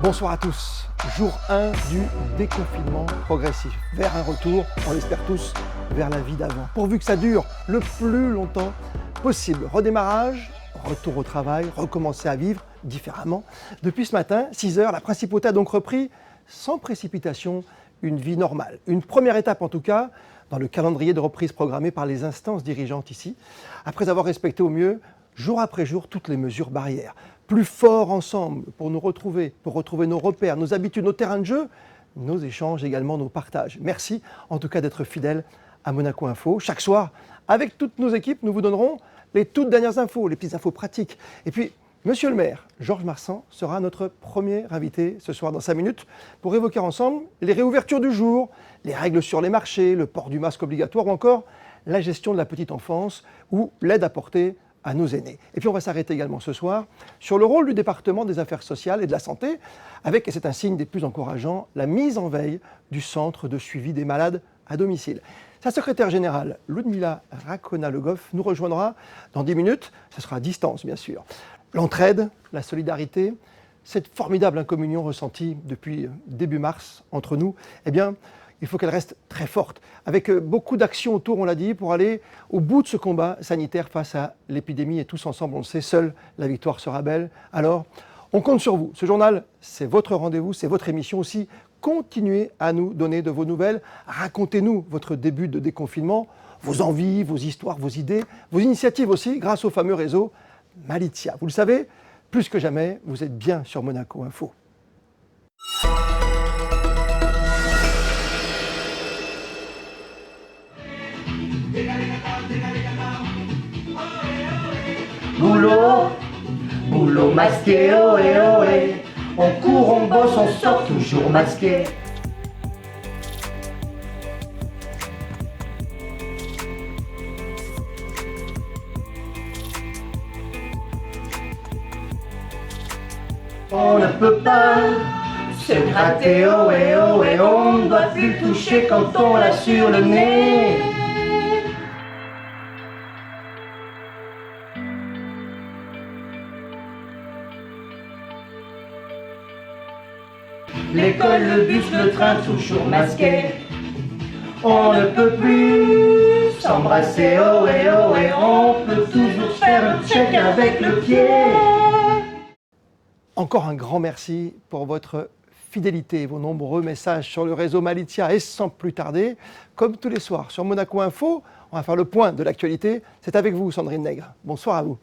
Bonsoir à tous. Jour 1 du déconfinement progressif. Vers un retour, on l'espère tous, vers la vie d'avant. Pourvu que ça dure le plus longtemps possible. Redémarrage, retour au travail, recommencer à vivre différemment. Depuis ce matin, 6 heures, la principauté a donc repris, sans précipitation, une vie normale. Une première étape en tout cas, dans le calendrier de reprise programmé par les instances dirigeantes ici, après avoir respecté au mieux, jour après jour, toutes les mesures barrières. Plus forts ensemble pour nous retrouver, pour retrouver nos repères, nos habitudes, nos terrains de jeu, nos échanges, également nos partages. Merci en tout cas d'être fidèles à Monaco Info. Chaque soir, avec toutes nos équipes, nous vous donnerons les toutes dernières infos, les petites infos pratiques. Et puis, Monsieur le maire, Georges Marsan, sera notre premier invité ce soir dans 5 minutes pour évoquer ensemble les réouvertures du jour, les règles sur les marchés, le port du masque obligatoire ou encore la gestion de la petite enfance ou l'aide apportée à nos aînés. Et puis on va s'arrêter également ce soir sur le rôle du département des affaires sociales et de la santé avec, et c'est un signe des plus encourageants, la mise en veille du centre de suivi des malades à domicile. Sa secrétaire générale, Ludmila Rakona-Legoff, nous rejoindra dans 10 minutes. Ce sera à distance, bien sûr. L'entraide, la solidarité, cette formidable incommunion ressentie depuis début mars entre nous, eh bien, il faut qu'elle reste très forte, avec beaucoup d'actions autour, on l'a dit, pour aller au bout de ce combat sanitaire face à l'épidémie. Et tous ensemble, on le sait, seule la victoire sera belle. Alors, on compte sur vous. Ce journal, c'est votre rendez-vous, c'est votre émission aussi. Continuez à nous donner de vos nouvelles. Racontez-nous votre début de déconfinement, vos envies, vos histoires, vos idées, vos initiatives aussi, grâce au fameux réseau Malitia. Vous le savez, plus que jamais, vous êtes bien sur Monaco Info. Boulot, boulot masqué, ohé ohé. On court, on bosse, on sort toujours masqué. On ne peut pas se gratter, ohé ohé. On ne doit plus toucher quand on l'a sur le nez. L'école, le bus, le train, toujours masqué. On ne peut plus s'embrasser, ohé ohé. On peut toujours faire un check avec le pied. Encore un grand merci pour votre fidélité, vos nombreux messages sur le réseau Malitia. Et sans plus tarder, comme tous les soirs sur Monaco Info, on va faire le point de l'actualité. C'est avec vous, Sandrine Nègre. Bonsoir à vous.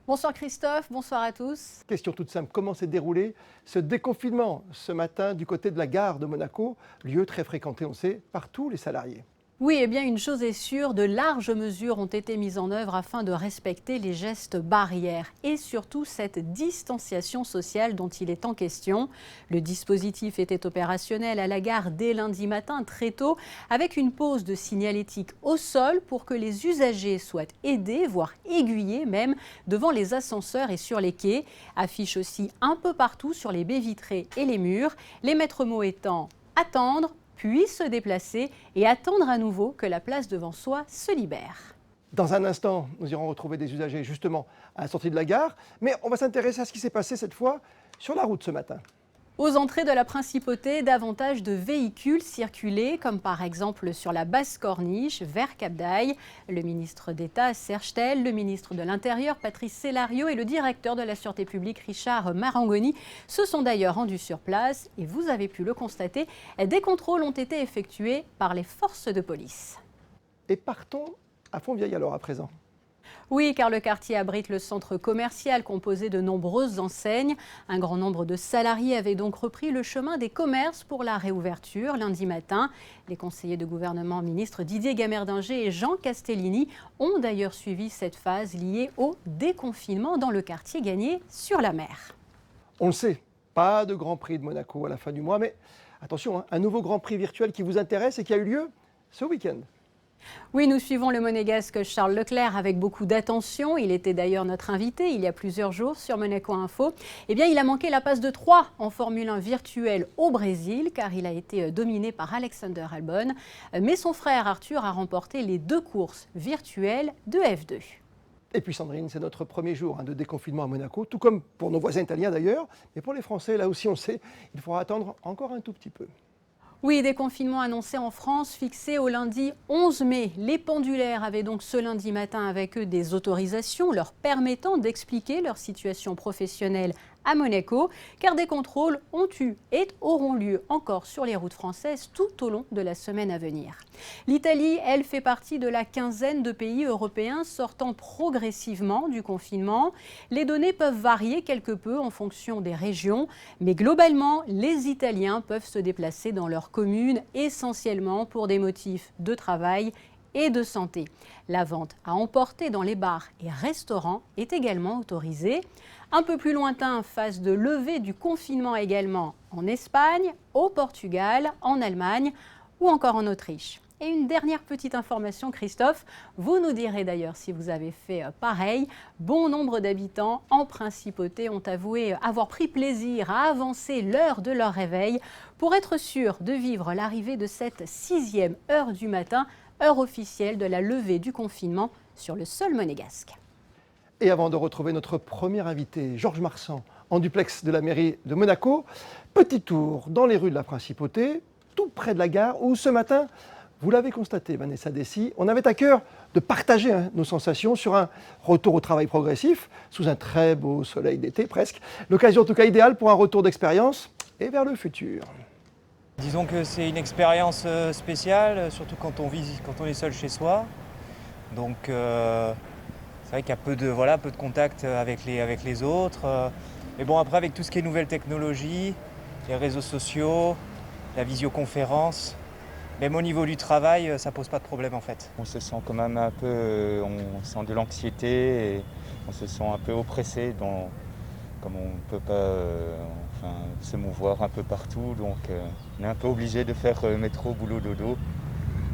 Bonsoir Christophe, bonsoir à tous. Question toute simple, comment s'est déroulé ce déconfinement ce matin du côté de la gare de Monaco, lieu très fréquenté, on sait, par tous les salariés? Oui, eh bien une chose est sûre, de larges mesures ont été mises en œuvre afin de respecter les gestes barrières et surtout cette distanciation sociale dont il est en question. Le dispositif était opérationnel à la gare dès lundi matin très tôt avec une pose de signalétique au sol pour que les usagers soient aidés, voire aiguillés même, devant les ascenseurs et sur les quais. Affiches aussi un peu partout sur les baies vitrées et les murs, les maîtres mots étant « attendre », puis se déplacer et attendre à nouveau que la place devant soi se libère. Dans un instant, nous irons retrouver des usagers justement à la sortie de la gare, mais on va s'intéresser à ce qui s'est passé cette fois sur la route ce matin. Aux entrées de la Principauté, davantage de véhicules circulaient, comme par exemple sur la basse corniche vers Cap-d'Aille. Le ministre d'État Serge Tel, le ministre de l'Intérieur Patrice Célario et le directeur de la Sûreté publique Richard Marangoni se sont d'ailleurs rendus sur place et vous avez pu le constater, des contrôles ont été effectués par les forces de police. Et partons à Fontvieille alors à présent. Oui, car le quartier abrite le centre commercial composé de nombreuses enseignes. Un grand nombre de salariés avaient donc repris le chemin des commerces pour la réouverture lundi matin. Les conseillers de gouvernement ministres Didier Gamerdinger et Jean Castellini ont d'ailleurs suivi cette phase liée au déconfinement dans le quartier gagné sur la mer. On le sait, pas de Grand Prix de Monaco à la fin du mois, mais attention, un nouveau Grand Prix virtuel qui vous intéresse et qui a eu lieu ce week-end. Oui, nous suivons le monégasque Charles Leclerc avec beaucoup d'attention. Il était d'ailleurs notre invité il y a plusieurs jours sur Monaco Info. Eh bien, il a manqué la passe de 3 en Formule 1 virtuelle au Brésil car il a été dominé par Alexander Albon. Mais son frère Arthur a remporté les 2 courses virtuelles de F2. Et puis Sandrine, c'est notre premier jour de déconfinement à Monaco, tout comme pour nos voisins italiens d'ailleurs. Mais pour les Français, là aussi on sait, il faudra attendre encore un tout petit peu. Oui, déconfinement annoncé en France, fixé au lundi 11 mai. Les pendulaires avaient donc ce lundi matin avec eux des autorisations leur permettant d'expliquer leur situation professionnelle à Monaco, car des contrôles ont eu et auront lieu encore sur les routes françaises tout au long de la semaine à venir. L'Italie, elle, fait partie de la quinzaine de pays européens sortant progressivement du confinement. Les données peuvent varier quelque peu en fonction des régions, mais globalement, les Italiens peuvent se déplacer dans leur commune essentiellement pour des motifs de travail et de santé. La vente à emporter dans les bars et restaurants est également autorisée. Un peu plus lointain, phase de levée du confinement également en Espagne, au Portugal, en Allemagne ou encore en Autriche. Et une dernière petite information, Christophe, vous nous direz d'ailleurs si vous avez fait pareil. Bon nombre d'habitants en principauté ont avoué avoir pris plaisir à avancer l'heure de leur réveil pour être sûrs de vivre l'arrivée de cette 6e heure du matin, heure officielle de la levée du confinement sur le sol monégasque. Et avant de retrouver notre premier invité, Georges Marsan, en duplex de la mairie de Monaco, petit tour dans les rues de la Principauté, tout près de la gare, où ce matin, vous l'avez constaté, Vanessa Dessy, on avait à cœur de partager nos sensations sur un retour au travail progressif, sous un très beau soleil d'été presque. L'occasion en tout cas idéale pour un retour d'expérience et vers le futur. Disons que c'est une expérience spéciale, surtout quand on est seul chez soi. Donc c'est vrai qu'il y a peu de contact avec les autres. Mais bon, après, avec tout ce qui est nouvelles technologies, les réseaux sociaux, la visioconférence, même au niveau du travail, ça pose pas de problème en fait. On se sent quand même un peu, on sent de l'anxiété et on se sent un peu oppressé comme on ne peut pas se mouvoir un peu partout, donc on est un peu obligé de faire métro, boulot, dodo.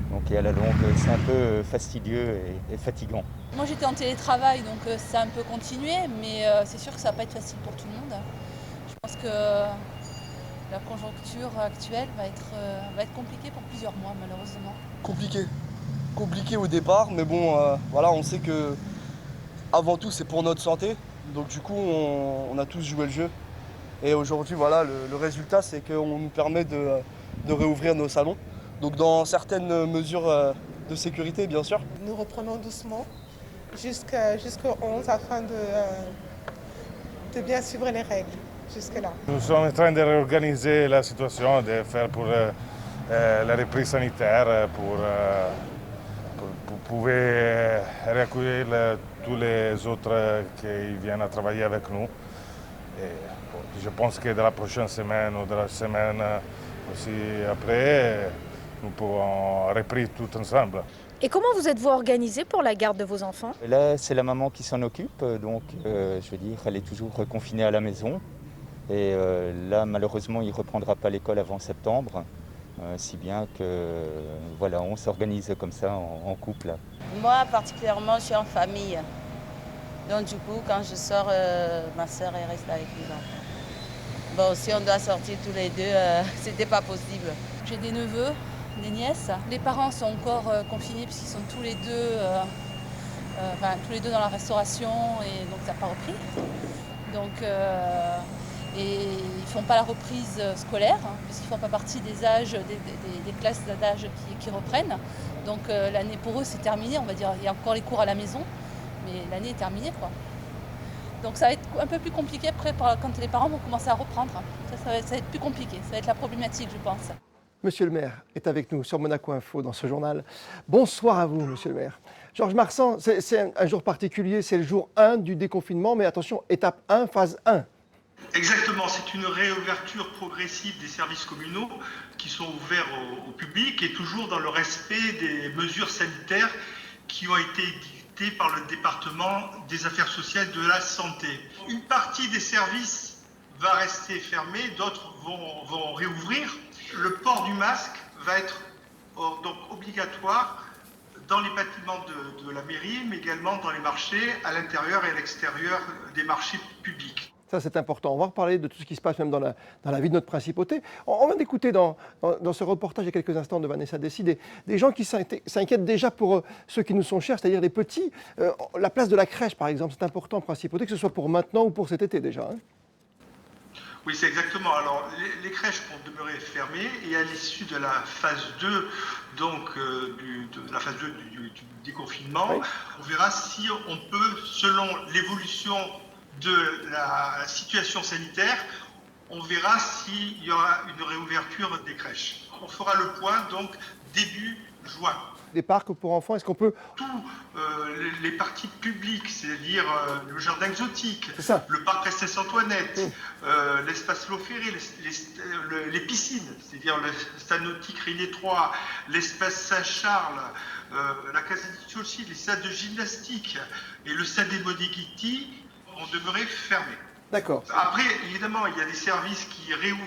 Donc et à la longue, c'est un peu fastidieux et fatigant. Moi j'étais en télétravail, donc ça a un peu continué, mais c'est sûr que ça va pas être facile pour tout le monde. Je pense que la conjoncture actuelle va être compliquée pour plusieurs mois malheureusement. Compliqué au départ, mais bon, voilà, on sait que avant tout c'est pour notre santé, donc du coup on a tous joué le jeu. Et aujourd'hui, voilà, le résultat c'est qu'on nous permet de réouvrir nos salons. Donc dans certaines mesures de sécurité, bien sûr. Nous reprenons doucement jusqu'au 11 afin de bien suivre les règles jusque-là. Nous sommes en train de réorganiser la situation, de faire pour la reprise sanitaire, pour pouvoir accueillir tous les autres qui viennent à travailler avec nous. Et, je pense que de la prochaine semaine ou de la semaine aussi après, nous pourrons reprendre tout ensemble. Et comment vous êtes-vous organisé pour la garde de vos enfants? Là, c'est la maman qui s'en occupe, donc je veux dire, elle est toujours confinée à la maison. Et là, malheureusement, il ne reprendra pas l'école avant septembre, si bien que voilà, on s'organise comme ça en couple. Moi, particulièrement, je suis en famille. Donc du coup, quand je sors, ma sœur reste avec les enfants. Bon, si on doit sortir tous les deux, c'était pas possible. J'ai des neveux, des nièces. Les parents sont encore confinés puisqu'ils sont tous les deux dans la restauration et donc ça n'a pas repris. Donc, et ils ne font pas la reprise scolaire puisqu'ils ne font pas partie des âges, des classes d'âge qui reprennent. Donc l'année pour eux c'est terminé, on va dire. Il y a encore les cours à la maison, mais l'année est terminée, quoi. Donc ça va être un peu plus compliqué après quand les parents vont commencer à reprendre. Ça va être plus compliqué, ça va être la problématique, je pense. Monsieur le maire est avec nous sur Monaco Info dans ce journal. Bonsoir à vous, monsieur le maire. Georges Marsan, c'est un jour particulier, c'est le jour 1 du déconfinement, mais attention, étape 1, phase 1. Exactement, c'est une réouverture progressive des services communaux qui sont ouverts au public et toujours dans le respect des mesures sanitaires qui ont été dictées par le département des affaires sociales et de la santé. Une partie des services va rester fermée, d'autres vont réouvrir. Le port du masque va être donc obligatoire dans les bâtiments de la mairie, mais également dans les marchés, à l'intérieur et à l'extérieur des marchés publics. Ça, c'est important. On va reparler de tout ce qui se passe même dans la vie de notre principauté. On vient d'écouter dans ce reportage il y a quelques instants de Vanessa Dessy des gens qui s'inquiètent déjà pour ceux qui nous sont chers, c'est-à-dire les petits. La place de la crèche, par exemple, c'est important en principauté, que ce soit pour maintenant ou pour cet été déjà. Hein. Oui, c'est exactement. Alors, les crèches vont demeurer fermées et à l'issue de la phase 2, donc de la phase 2 du déconfinement, oui. On verra si on peut, selon l'évolution de la situation sanitaire, on verra s'il y aura une réouverture des crèches. On fera le point donc début juin. Des parcs pour enfants, est-ce qu'on peut... Tous les parties publiques, c'est-à-dire le jardin exotique, le parc Princesse-Antoinette, l'espace Loferré, les piscines, c'est-à-dire le stade nautique Régnier 3, l'espace Saint-Charles, la Casa di Ciolci, les stades de gymnastique et le stade des Bodeghiti ont demeuré fermés. D'accord. Après, évidemment, il y a des services qui réouvrent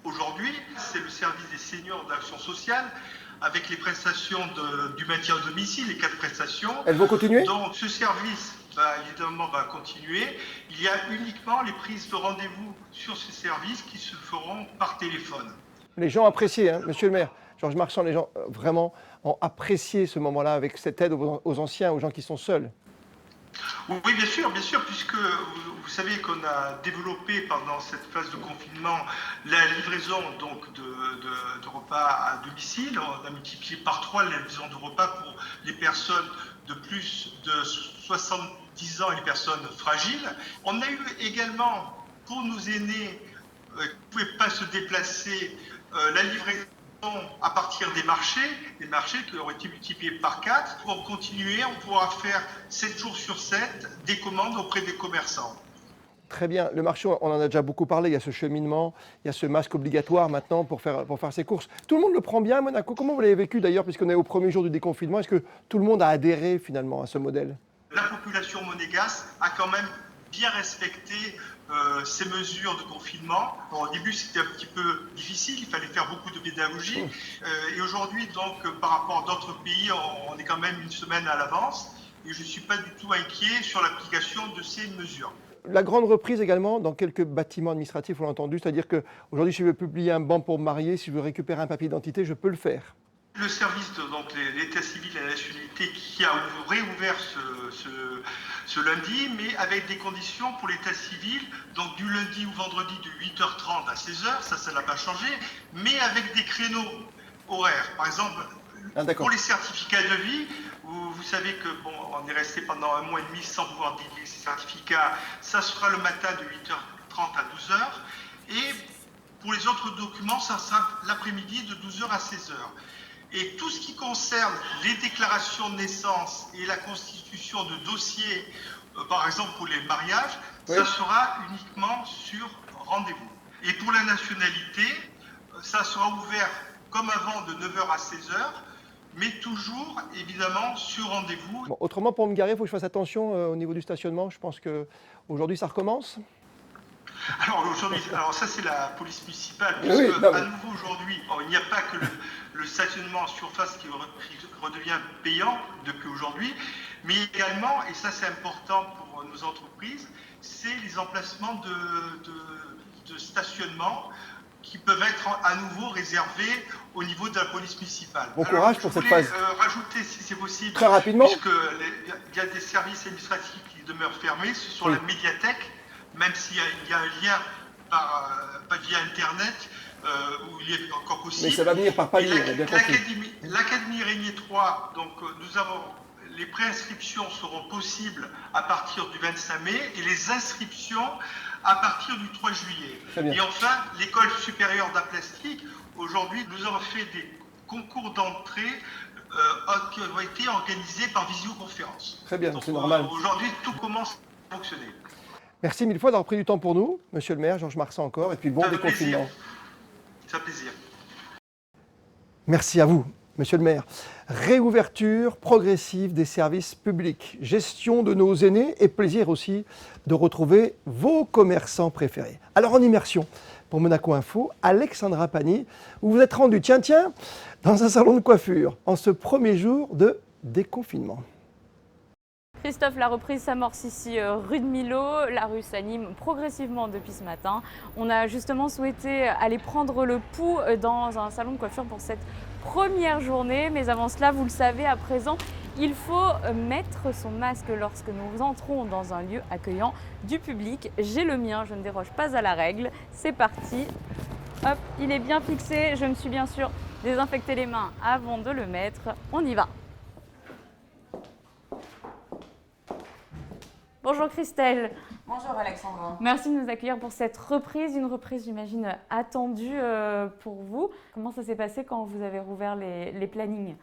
aujourd'hui. C'est le service des seniors d'action sociale, avec les prestations du maintien à domicile, les 4 prestations. Elles vont continuer? Donc ce service, évidemment, va continuer. Il y a uniquement les prises de rendez-vous sur ces services qui se feront par téléphone. Les gens appréciaient, hein, Monsieur le maire, Georges Marchand, les gens vraiment ont apprécié ce moment-là avec cette aide aux anciens, aux gens qui sont seuls. Oui, bien sûr, puisque vous savez qu'on a développé pendant cette phase de confinement la livraison donc, de repas à domicile. On a multiplié par 3 la livraison de repas pour les personnes de plus de 70 ans et les personnes fragiles. On a eu également, pour nos aînés qui ne pouvaient pas se déplacer, la livraison à partir des marchés qui auraient été multipliés par 4. Pour continuer, on pourra faire 7 jours sur 7 des commandes auprès des commerçants. Très bien. Le marché, on en a déjà beaucoup parlé. Il y a ce cheminement, il y a ce masque obligatoire maintenant pour faire ses courses. Tout le monde le prend bien à Monaco. Comment vous l'avez vécu d'ailleurs, puisqu'on est au premier jour du déconfinement? Est-ce que tout le monde a adhéré finalement à ce modèle? La population monégasque a quand même bien respecté ces mesures de confinement. Bon, au début, c'était un petit peu difficile, il fallait faire beaucoup de pédagogie. Et aujourd'hui, donc, par rapport à d'autres pays, on est quand même une semaine à l'avance. Et je ne suis pas du tout inquiet sur l'application de ces mesures. La grande reprise également dans quelques bâtiments administratifs, on l'a entendu, c'est-à-dire qu'aujourd'hui, si je veux publier un ban pour me marier, si je veux récupérer un papier d'identité, je peux le faire. Le service de l'état civil et la nationalité qui a réouvert ce lundi, mais avec des conditions pour l'état civil, donc du lundi au vendredi de 8h30 à 16h, ça n'a pas changé, mais avec des créneaux horaires. Par exemple, pour les certificats de vie, vous savez que on est resté pendant 1 mois et demi sans pouvoir dédier ces certificats, ça sera le matin de 8h30 à 12h, et pour les autres documents, ça sera l'après-midi de 12h à 16h. Et tout ce qui concerne les déclarations de naissance et la constitution de dossiers, par exemple pour les mariages, ça sera uniquement sur rendez-vous. Et pour la nationalité, ça sera ouvert comme avant de 9h à 16h, mais toujours évidemment sur rendez-vous. Bon, autrement, pour me garer, il faut que je fasse attention au niveau du stationnement. Je pense qu'aujourd'hui, ça recommence. Alors aujourd'hui, ça c'est la police municipale, puisque à nouveau aujourd'hui, il n'y a pas que le stationnement en surface qui redevient payant depuis aujourd'hui, mais également, et ça c'est important pour nos entreprises, c'est les emplacements de stationnement qui peuvent être à nouveau réservés au niveau de la police municipale. Bon courage pour cette phase. Je voulais rajouter, si c'est possible, très rapidement, puisqu'il y a des services administratifs qui demeurent fermés, ce sont la médiathèque, même s'il y a un lien pas via Internet, où il est encore possible. Mais ça va venir par palier, bien compris. L'Académie Régnier 3, donc nous avons, les préinscriptions seront possibles à partir du 25 mai et les inscriptions à partir du 3 juillet. Et enfin, l'école supérieure d'art plastique, aujourd'hui, nous avons fait des concours d'entrée qui ont été organisés par visioconférence. Très bien, c'est normal. Aujourd'hui, tout commence à fonctionner. Merci mille fois d'avoir pris du temps pour nous, Monsieur le maire, Georges Marchand encore, et puis bon déconfinement. Ça fait plaisir. Merci à vous, Monsieur le maire. Réouverture progressive des services publics, gestion de nos aînés et plaisir aussi de retrouver vos commerçants préférés. Alors en immersion pour Monaco Info, Alexandra Pani, où vous êtes rendu, tiens, dans un salon de coiffure en ce premier jour de déconfinement. Christophe, la reprise s'amorce ici rue de Millau. La rue s'anime progressivement depuis ce matin. On a justement souhaité aller prendre le pouls dans un salon de coiffure pour cette première journée. Mais avant cela, vous le savez à présent, il faut mettre son masque lorsque nous entrons dans un lieu accueillant du public. J'ai le mien, je ne déroge pas à la règle. C'est parti. Hop, il est bien fixé. Je me suis bien sûr désinfecté les mains avant de le mettre. On y va. Bonjour Christelle. Bonjour Alexandra. Merci de nous accueillir pour cette reprise, une reprise j'imagine attendue pour vous. Comment ça s'est passé quand vous avez rouvert les plannings?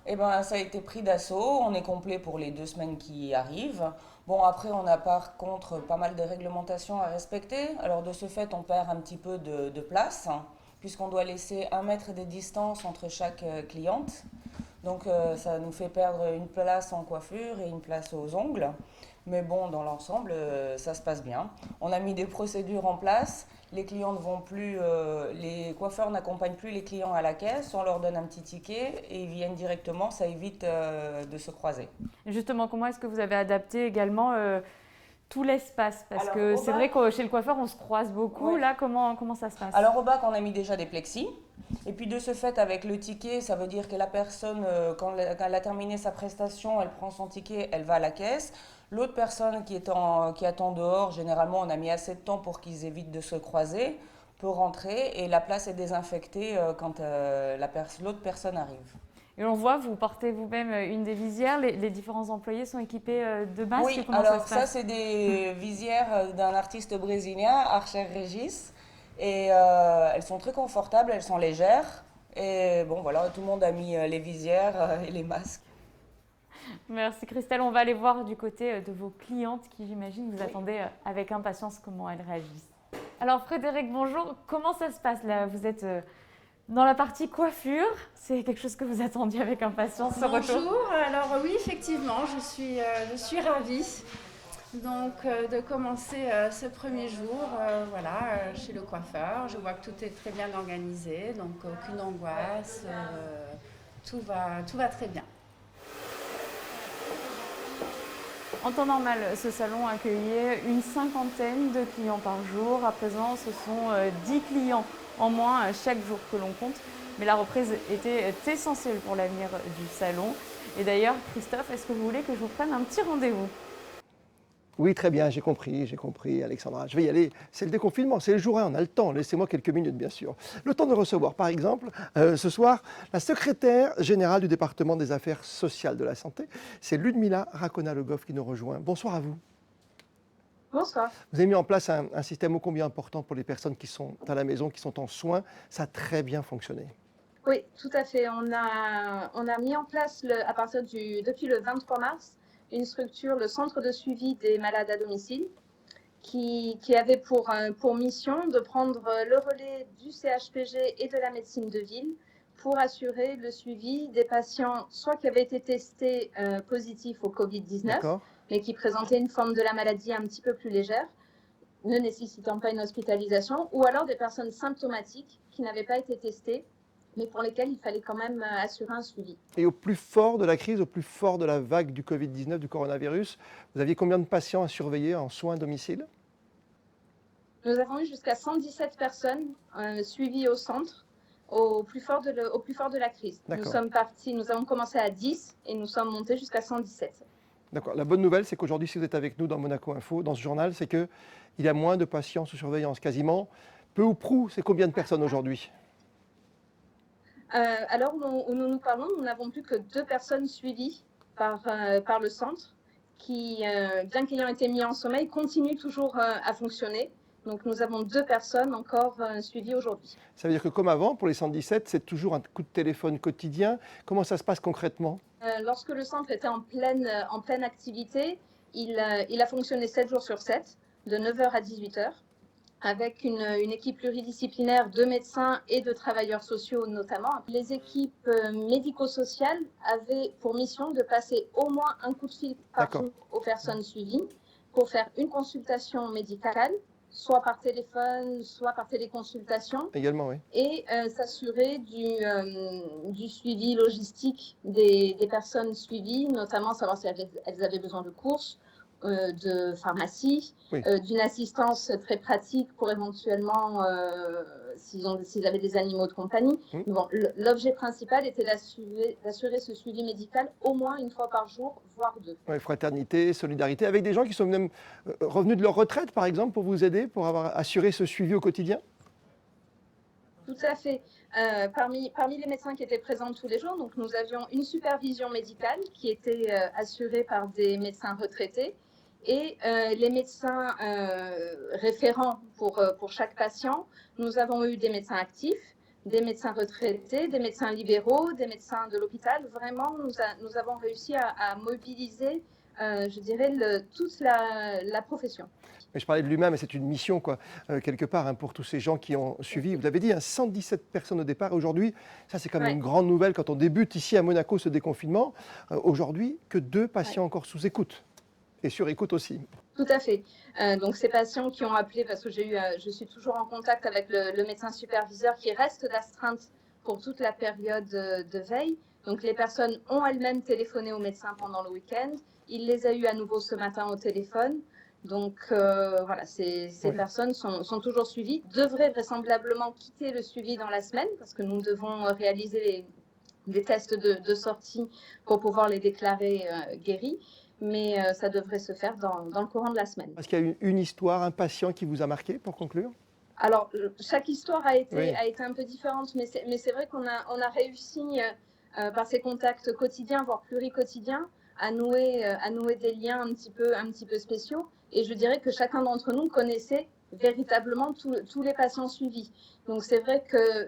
Eh ben, ça a été pris d'assaut, on est complet pour les 2 semaines qui arrivent. Bon, après on a par contre pas mal de réglementations à respecter. Alors de ce fait on perd un petit peu de place, puisqu'on doit laisser 1 mètre de distance entre chaque cliente. Donc ça nous fait perdre une place en coiffure et une place aux ongles. Mais bon, dans l'ensemble, ça se passe bien. On a mis des procédures en place. Les clients ne vont plus, les coiffeurs n'accompagnent plus les clients à la caisse. On leur donne un petit ticket et ils viennent directement. Ça évite de se croiser. Justement, comment est-ce que vous avez adapté également tout l'espace? Parce Alors, que c'est bac, vrai que chez le coiffeur, on se croise beaucoup. Ouais. Là, comment ça se passe? Alors au bac, on a mis déjà des plexis. Et puis de ce fait, avec le ticket, ça veut dire que la personne, quand elle a terminé sa prestation, elle prend son ticket, elle va à la caisse. L'autre personne qui attend dehors, généralement on a mis assez de temps pour qu'ils évitent de se croiser, peut rentrer et la place est désinfectée quand l'autre personne arrive. Et on voit, vous portez vous-même une des visières. Les différents employés sont équipés de masques. Oui, comment alors ça se passe? c'est des visières d'un artiste brésilien, Archer Regis. Et elles sont très confortables, elles sont légères. Et bon voilà, tout le monde a mis les visières et les masques. Merci Christelle. On va aller voir du côté de vos clientes qui, j'imagine, vous attendez avec impatience comment elles réagissent. Alors Frédéric, bonjour. Comment ça se passe là? Vous êtes dans la partie coiffure. C'est quelque chose que vous attendiez avec impatience, ce retour? Bonjour. Alors oui, effectivement, je suis ravie. Donc de commencer ce premier jour chez le coiffeur. Je vois que tout est très bien organisé, donc aucune angoisse, tout va très bien. En temps normal, ce salon accueillait une 50aine de clients par jour. À présent, ce sont 10 clients en moins chaque jour que l'on compte. Mais la reprise était essentielle pour l'avenir du salon. Et d'ailleurs, Christophe, est-ce que vous voulez que je vous prenne un petit rendez-vous? Oui, très bien, j'ai compris, Alexandra. Je vais y aller. C'est le déconfinement, c'est le jour 1, on a le temps. Laissez-moi quelques minutes, bien sûr. Le temps de recevoir, par exemple, ce soir, la secrétaire générale du département des affaires sociales de la santé. C'est Ludmila Racona-Le Goff qui nous rejoint. Bonsoir à vous. Bonsoir. Vous avez mis en place un système ô combien important pour les personnes qui sont à la maison, qui sont en soins. Ça a très bien fonctionné. Oui, tout à fait. On a mis en place, depuis le 23 mars, une structure, le centre de suivi des malades à domicile, qui avait pour mission de prendre le relais du CHPG et de la médecine de ville pour assurer le suivi des patients, soit qui avaient été testés positifs au Covid-19, mais qui présentaient une forme de la maladie un petit peu plus légère, ne nécessitant pas une hospitalisation, ou alors des personnes symptomatiques qui n'avaient pas été testées, mais pour lesquels il fallait quand même assurer un suivi. Et au plus fort de la crise, au plus fort de la vague du Covid-19, du coronavirus, vous aviez combien de patients à surveiller en soins à domicile? Nous avons eu jusqu'à 117 personnes suivies au centre au plus fort de la crise. Nous avons commencé à 10 et nous sommes montés jusqu'à 117. D'accord. La bonne nouvelle, c'est qu'aujourd'hui, si vous êtes avec nous dans Monaco Info, dans ce journal, c'est qu'il y a moins de patients sous surveillance, quasiment. Peu ou prou, c'est combien de personnes aujourd'hui? Alors, où nous parlons, nous n'avons plus que 2 personnes suivies par le centre qui, bien qu'ayant été mis en sommeil, continuent toujours à fonctionner. Donc, nous avons 2 personnes encore suivies aujourd'hui. Ça veut dire que comme avant, pour les 117, c'est toujours un coup de téléphone quotidien. Comment ça se passe concrètement? Lorsque le centre était en pleine activité, il a fonctionné 7 jours sur 7, de 9h à 18h. Avec une équipe pluridisciplinaire de médecins et de travailleurs sociaux notamment. Les équipes médico-sociales avaient pour mission de passer au moins un coup de fil par jour aux personnes suivies pour faire une consultation médicale soit par téléphone, soit par téléconsultation. Également, oui. Et s'assurer du suivi logistique des personnes suivies, notamment savoir si elles avaient besoin de courses, de pharmacie, Oui. D'une assistance très pratique pour éventuellement, s'ils avaient des animaux de compagnie. Bon, l'objet principal était d'assurer ce suivi médical au moins une fois par jour, voire 2. Ouais, fraternité, solidarité, avec des gens qui sont même revenus de leur retraite, par exemple, pour vous aider, pour avoir assuré ce suivi au quotidien? Tout à fait. Parmi les médecins qui étaient présents tous les jours, donc nous avions une supervision médicale qui était assurée par des médecins retraités et les médecins référents pour chaque patient. Nous avons eu des médecins actifs, des médecins retraités, des médecins libéraux, des médecins de l'hôpital. Vraiment, nous avons réussi à mobiliser, je dirais, toute la profession. Mais je parlais de l'humain, mais c'est une mission, quoi, quelque part, hein, pour tous ces gens qui ont suivi. Vous l'avez dit, hein, 117 personnes au départ. Aujourd'hui, ça c'est quand même une grande nouvelle quand on débute ici à Monaco ce déconfinement. Aujourd'hui, que 2 patients encore sous écoute et sur écoute aussi. Tout à fait. Donc ces patients qui ont appelé, parce que je suis toujours en contact avec le médecin superviseur qui reste d'astreinte pour toute la période de veille. Donc les personnes ont elles-mêmes téléphoné au médecin pendant le week-end. Il les a eues à nouveau ce matin au téléphone. Donc voilà, ces personnes sont toujours suivies, devraient vraisemblablement quitter le suivi dans la semaine parce que nous devons réaliser des tests de sortie pour pouvoir les déclarer guéris. Mais ça devrait se faire dans le courant de la semaine. Est-ce qu'il y a une histoire, un patient qui vous a marqué pour conclure? Alors, chaque histoire a été un peu différente, mais c'est vrai qu'on a réussi, par ces contacts quotidiens, voire pluriquotidiens, à nouer des liens un petit peu spéciaux. Et je dirais que chacun d'entre nous connaissait véritablement tous les patients suivis. Donc c'est vrai que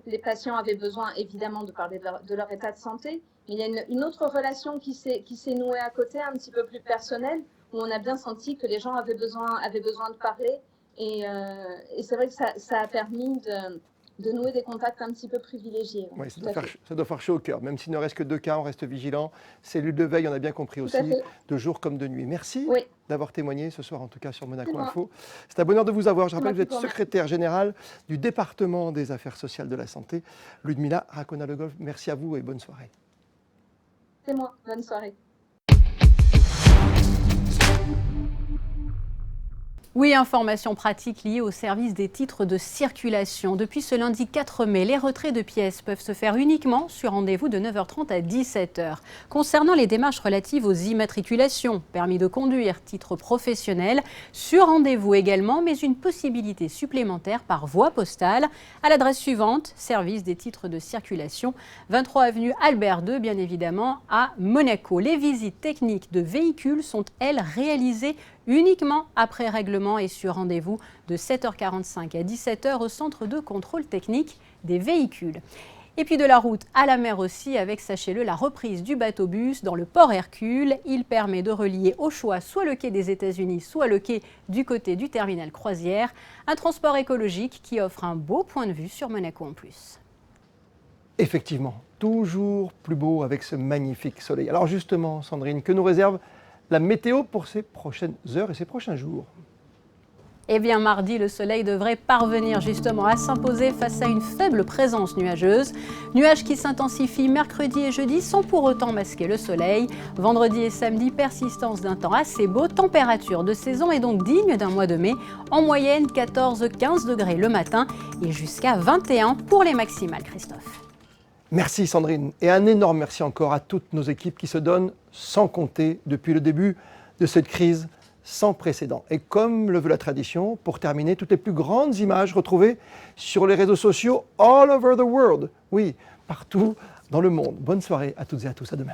les patients avaient besoin évidemment de parler de leur état de santé, mais il y a une autre relation qui s'est nouée à côté, un petit peu plus personnelle, où on a bien senti que les gens avaient besoin de parler. Et c'est vrai que ça a permis de nouer des contacts un petit peu privilégiés. Oui, ça doit faire chaud au cœur. Même s'il ne reste que 2 cas, on reste vigilant. Cellule de veille, on a bien compris aussi, de jour comme de nuit. Merci d'avoir témoigné ce soir, en tout cas sur Monaco Info. C'est un bonheur de vous avoir. Je rappelle que vous êtes secrétaire générale du département des affaires sociales de la santé. Ludmila Rakona-Le Golf, merci à vous et bonne soirée. C'est moi, bonne soirée. Oui, information pratique liée au service des titres de circulation. Depuis ce lundi 4 mai, les retraits de pièces peuvent se faire uniquement sur rendez-vous de 9h30 à 17h. Concernant les démarches relatives aux immatriculations, permis de conduire, titre professionnel, sur rendez-vous également, mais une possibilité supplémentaire par voie postale à l'adresse suivante, service des titres de circulation, 23 avenue Albert II, bien évidemment, à Monaco. Les visites techniques de véhicules sont, elles, réalisées uniquement après règlement et sur rendez-vous de 7h45 à 17h au centre de contrôle technique des véhicules. Et puis de la route à la mer aussi avec, sachez-le, la reprise du bateau-bus dans le port Hercule. Il permet de relier au choix soit le quai des États-Unis, soit le quai du côté du terminal croisière. Un transport écologique qui offre un beau point de vue sur Monaco en plus. Effectivement, toujours plus beau avec ce magnifique soleil. Alors justement, Sandrine, que nous réserve la météo pour ces prochaines heures et ces prochains jours? Eh bien, mardi, le soleil devrait parvenir justement à s'imposer face à une faible présence nuageuse. Nuages qui s'intensifient mercredi et jeudi sans pour autant masquer le soleil. Vendredi et samedi, persistance d'un temps assez beau. Température de saison et donc digne d'un mois de mai. En moyenne, 14-15 degrés le matin et jusqu'à 21 pour les maximales, Christophe. Merci Sandrine et un énorme merci encore à toutes nos équipes qui se donnent sans compter depuis le début de cette crise sans précédent. Et comme le veut la tradition, pour terminer, toutes les plus grandes images retrouvées sur les réseaux sociaux all over the world. Oui, partout dans le monde. Bonne soirée à toutes et à tous, à demain.